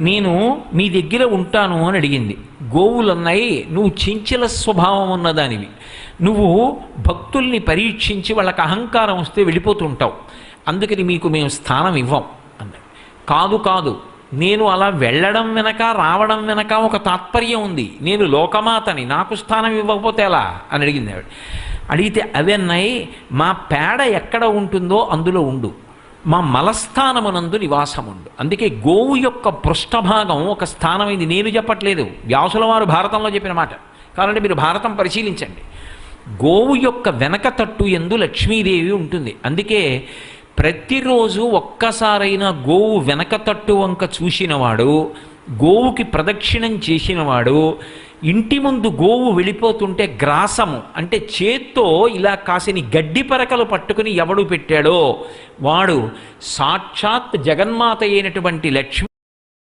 నేను మీ దగ్గర ఉంటాను అని అడిగింది. గోవులున్నాయి, నువ్వు చంచల స్వభావం ఉన్నదానివి, నువ్వు భక్తుల్ని పరీక్షించి వాళ్ళకి అహంకారం వస్తే వెళ్ళిపోతుంటావు, అందుకని మీకు మేము స్థానం ఇవ్వం అన్నది. కాదు కాదు, నేను అలా వెళ్ళడం వెనక రావడం వెనక ఒక తాత్పర్యం ఉంది, నేను లోకమాతని, నాకు స్థానం ఇవ్వకపోతే ఎలా అని అడిగింది ఆవిడ. అడిగితే అవన్నాయి, మా పేడ ఎక్కడ ఉంటుందో అందులో ఉండు, మా మలస్థానమునందు నివాసముండు. అందుకే గోవు యొక్క పృష్ఠభాగం ఒక స్థానమైంది. నేను చెప్పట్లేదు, వ్యాసుల వారు భారతంలో చెప్పిన మాట. కాబట్టి మీరు భారతం పరిశీలించండి. గోవు యొక్క వెనక తట్టు యందు లక్ష్మీదేవి ఉంటుంది. అందుకే ప్రతిరోజు ఒక్కసారైనా గోవు వెనక తట్టు వంక చూసినవాడు, గోవుకి ప్రదక్షిణం చేసినవాడు, ఇంటి ముందు గోవు వెళ్ళిపోతుంటే గ్రాసము అంటే చేత్తో ఇలా కాసిని గడ్డి పరకలు పట్టుకుని ఎవడు పెట్టాడో వాడు సాక్షాత్ జగన్మాత అయినటువంటి లక్ష్మి